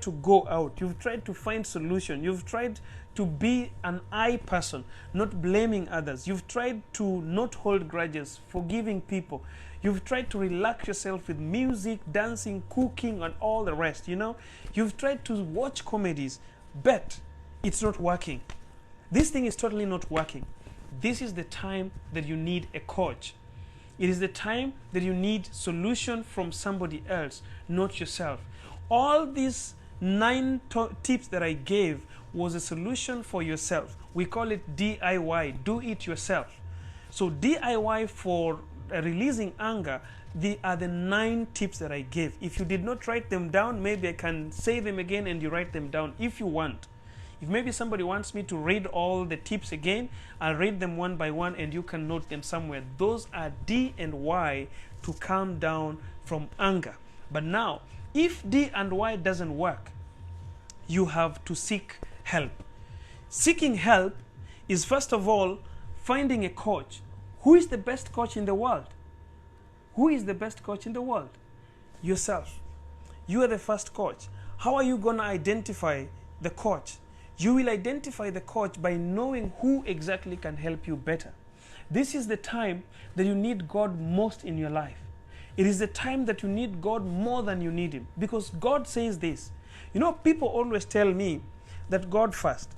to go out, you've tried to find solution, you've tried to be an I person, not blaming others, you've tried to not hold grudges, forgiving people, you've tried to relax yourself with music, dancing, cooking, and all the rest, you know, you've tried to watch comedies, but it's not working. This thing is totally not working. This is the time that you need a coach. It is the time that you need solution from somebody else, not yourself. All these 9 tips that I gave was a solution for yourself. We call it DIY, do it yourself. So DIY for releasing anger, they are the 9 tips that I gave. If you did not write them down, maybe I can say them again and you write them down if you want. If maybe somebody wants me to read all the tips again, I'll read them one by one and you can note them somewhere. Those are D and Y to calm down from anger. But now, if D and Y doesn't work, you have to seek help. Seeking help is, first of all, finding a coach. Who is the best coach in the world? Who is the best coach in the world? Yourself. You are the first coach. How are you going to identify the coach? You will identify the coach by knowing who exactly can help you better. This is the time that you need God most in your life. It is the time that you need God more than you need Him. Because God says this. You know, people always tell me that God first.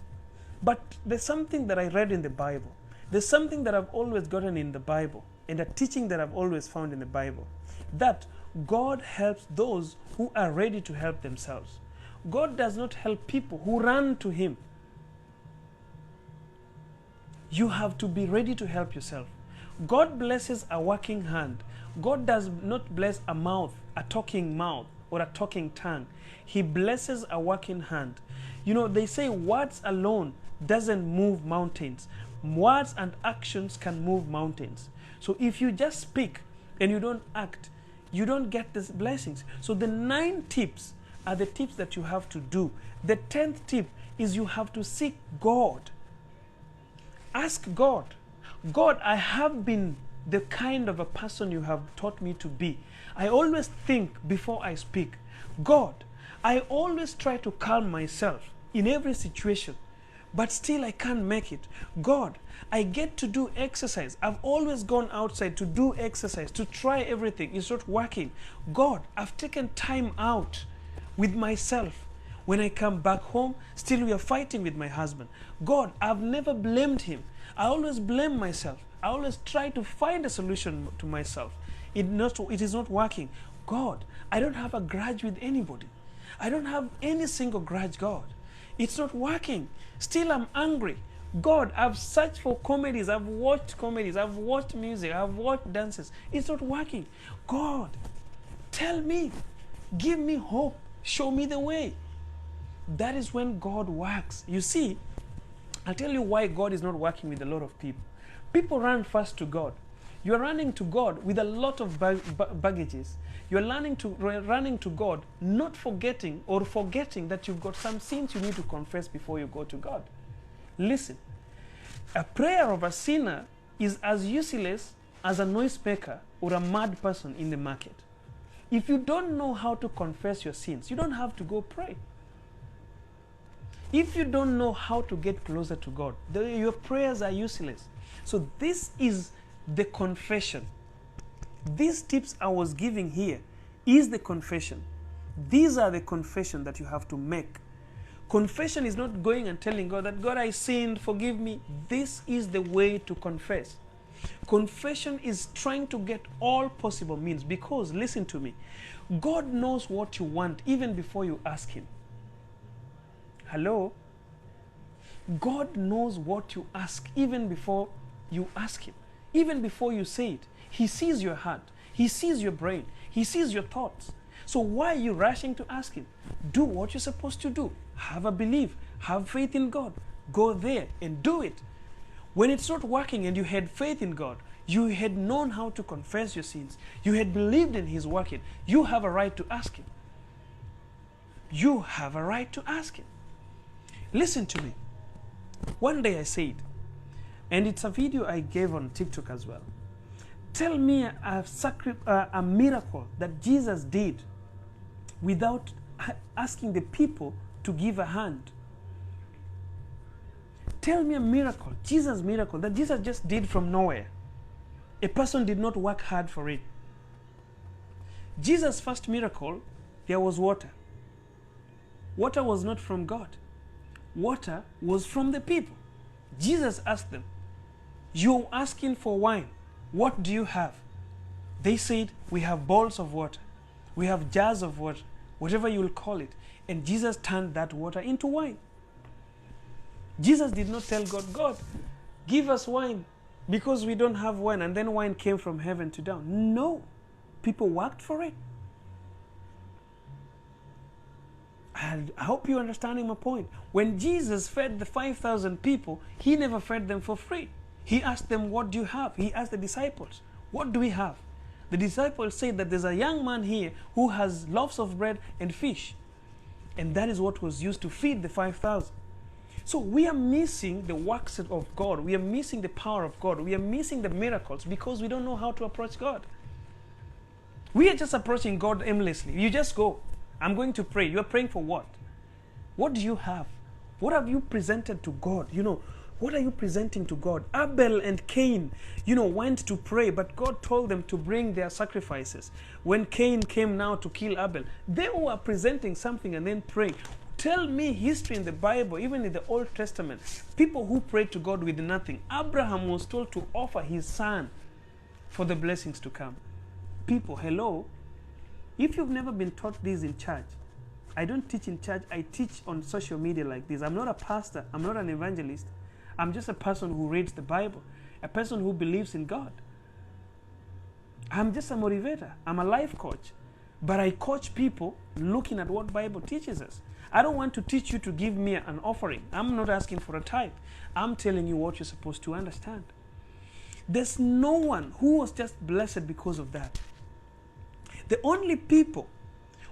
But there's something that I read in the Bible. There's something that I've always gotten in the Bible, and a teaching that I've always found in the Bible, that God helps those who are ready to help themselves. God does not help people who run to Him. You have to be ready to help yourself. God blesses a working hand. God does not bless a mouth, a talking mouth, or a talking tongue. He blesses a working hand. You know, they say words alone doesn't move mountains. Words and actions can move mountains. So if you just speak and you don't act, you don't get these blessings. So the 9 tips are the tips that you have to do. The 10th tip is you have to seek God. Ask God, God, I have been the kind of a person you have taught me to be. I always think before I speak. God, I always try to calm myself in every situation, but still I can't make it. God, I get to do exercise. I've always gone outside to do exercise, to try everything. It's not working. God, I've taken time out with myself. When I come back home, still we are fighting with my husband. God, I've never blamed him. I always blame myself. I always try to find a solution to myself. It is not working. God, I don't have a grudge with anybody. I don't have any single grudge, God. It's not working. Still I'm angry. God, I've searched for comedies. I've watched music. I've watched dances. It's not working. God, tell me. Give me hope. Show me the way. That is when God works. You see, I'll tell you why God is not working with a lot of people. People run first to God. You're running to God with a lot of baggages. You're running to God, not forgetting that you've got some sins you need to confess before you go to God. Listen, a prayer of a sinner is as useless as a noisemaker or a mad person in the market. If you don't know how to confess your sins, you don't have to go pray. If you don't know how to get closer to God, your prayers are useless. So this is the confession. These tips I was giving here is the confession. These are the confession that you have to make. Confession is not going and telling God that, God, I sinned, forgive me. This is the way to confess. Confession is trying to get all possible means, because, listen to me, God knows what you want even before you ask Him. Hello? God knows what you ask even before you ask Him. Even before you say it. He sees your heart. He sees your brain. He sees your thoughts. So why are you rushing to ask Him? Do what you're supposed to do. Have a belief. Have faith in God. Go there and do it. When it's not working and you had faith in God, you had known how to confess your sins, you had believed in His working, you have a right to ask Him. You have a right to ask Him. Listen to me. One day I said, and it's a video I gave on TikTok as well, tell me a miracle that Jesus did without asking the people to give a hand. Tell me a miracle, Jesus' miracle, that Jesus just did from nowhere. A person did not work hard for it. Jesus' first miracle, there was water. Water was not from God. Water was from the people. Jesus asked them, "You're asking for wine. What do you have?" They said, "We have bowls of water. We have jars of water," whatever you will call it. And Jesus turned that water into wine. Jesus did not tell God, "God, give us wine because we don't have wine," and then wine came from heaven to down. No. People worked for it. I hope you're understanding my point. When Jesus fed the 5,000 people, he never fed them for free. He asked them, "What do you have?" He asked the disciples, "What do we have?" The disciples said that there's a young man here who has loaves of bread and fish. And that is what was used to feed the 5,000. So we are missing the works of God. We are missing the power of God. We are missing the miracles because we don't know how to approach God. We are just approaching God aimlessly. You just go. I'm going to pray. You are praying for what? What do you have? What have you presented to God? What are you presenting to God? Abel and Cain, went to pray, but God told them to bring their sacrifices. When Cain came now to kill Abel, they were presenting something and then praying. Tell me history in the Bible, even in the Old Testament, people who prayed to God with nothing. Abraham was told to offer his son for the blessings to come. People, hello? If you've never been taught this in church, I don't teach in church, I teach on social media like this. I'm not a pastor, I'm not an evangelist. I'm just a person who reads the Bible, a person who believes in God. I'm just a motivator. I'm a life coach. But I coach people looking at what Bible teaches us. I don't want to teach you to give me an offering. I'm not asking for a tithe. I'm telling you what you're supposed to understand. There's no one who was just blessed because of that. The only people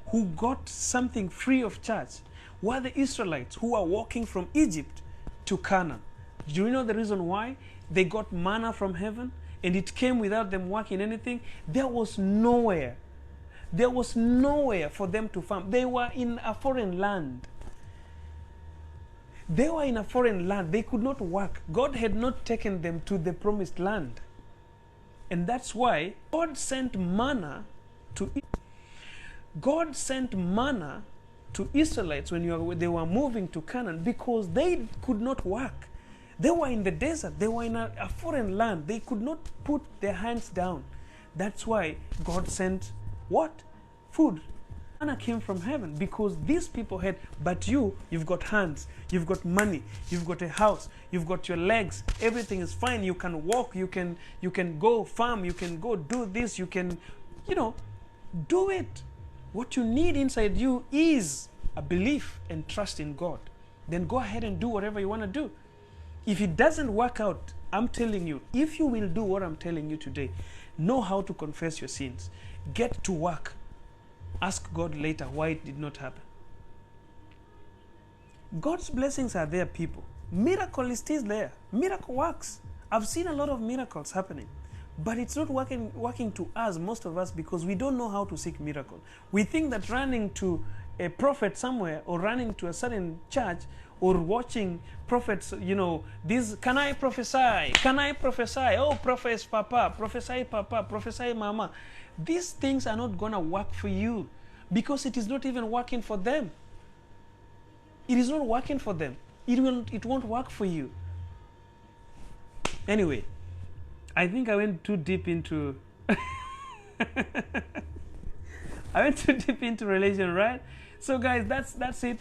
who got something free of charge were the Israelites who were walking from Egypt to Canaan. Do you know the reason why? They got manna from heaven and it came without them working anything. There was nowhere for them to farm. They were in a foreign land. They could not work. God had not taken them to the promised land. And that's why God sent manna to Israelites when they were moving to Canaan, because they could not work. They were in the desert. They were in a foreign land. They could not put their hands down. That's why God sent what? Food. Manna came from heaven because these people had, but you've got hands, you've got money, you've got a house, you've got your legs, everything is fine. You can walk, you can go farm, you can go do this, you can, do it. What you need inside you is a belief and trust in God. Then go ahead and do whatever you want to do. If it doesn't work out, I'm telling you, if you will do what I'm telling you today, know how to confess your sins. Get to work. Ask God later why it did not happen. God's blessings are there, people. Miracle is still there. Miracle works. I've seen a lot of miracles happening. But it's not working to us, most of us, because we don't know how to seek miracle. We think that running to a prophet somewhere or running to a certain church or watching prophets, this, can I prophesy? Can I prophesy? Oh, prophesy papa, prophesy mama. These things are not going to work for you because it is not even working for them. It is not working for them. It won't work for you. Anyway, I think I went too deep into religion, right? So guys, that's it.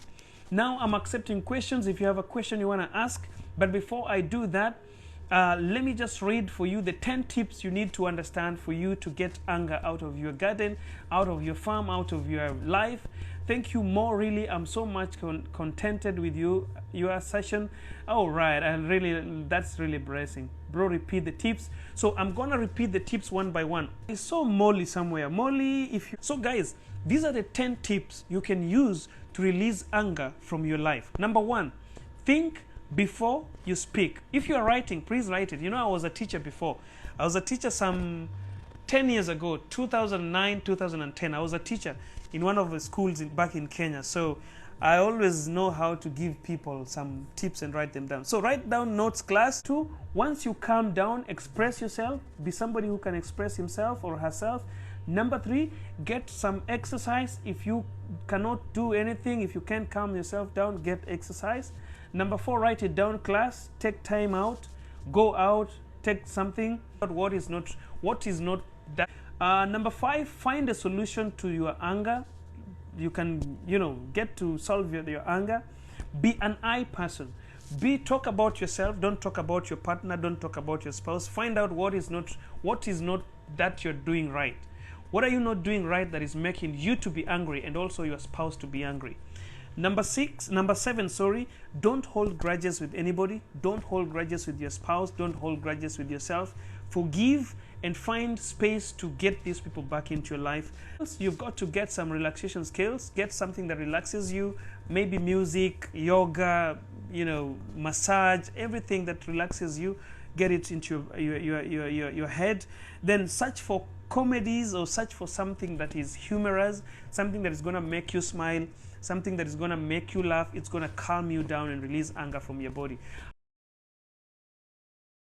Now I'm accepting questions. If you have a question you want to ask, but before I do that, let me just read for you the 10 tips you need to understand for you to get anger out of your garden, out of your farm, out of your life. Thank you more, really. I'm so much contented with your session. All right, that's really blessing. Bro, repeat the tips. So I'm gonna repeat the tips one by one. I saw Molly somewhere. Molly, so guys, these are the 10 tips you can use to release anger from your life. Number 1, think before you speak. If you are writing, please write it. I was a teacher before. I was a teacher some 10 years ago, 2009, 2010. I was a teacher. in one of the schools back in Kenya. So I always know how to give people some tips and write them down. So write down notes, class. 2, once you calm down, express yourself. Be somebody who can express himself or herself. Number 3, get some exercise. If you cannot do anything, if you can't calm yourself down, get exercise. Number 4, write it down, class. Take time out. Go out. Take something. What is not that. Number 5, find a solution to your anger. You can, get to solve your anger. Be an I person. Talk about yourself. Don't talk about your partner. Don't talk about your spouse. Find out what is not that you're doing right. What are you not doing right that is making you to be angry and also your spouse to be angry? Number 7, sorry, don't hold grudges with anybody. Don't hold grudges with your spouse. Don't hold grudges with yourself. Forgive and find space to get these people back into your life. You've got to get some relaxation skills. Get something that relaxes you. Maybe music, yoga, massage, everything that relaxes you. Get it into your head. Then search for comedies or search for something that is humorous, something that is going to make you smile, something that is going to make you laugh. It's going to calm you down and release anger from your body.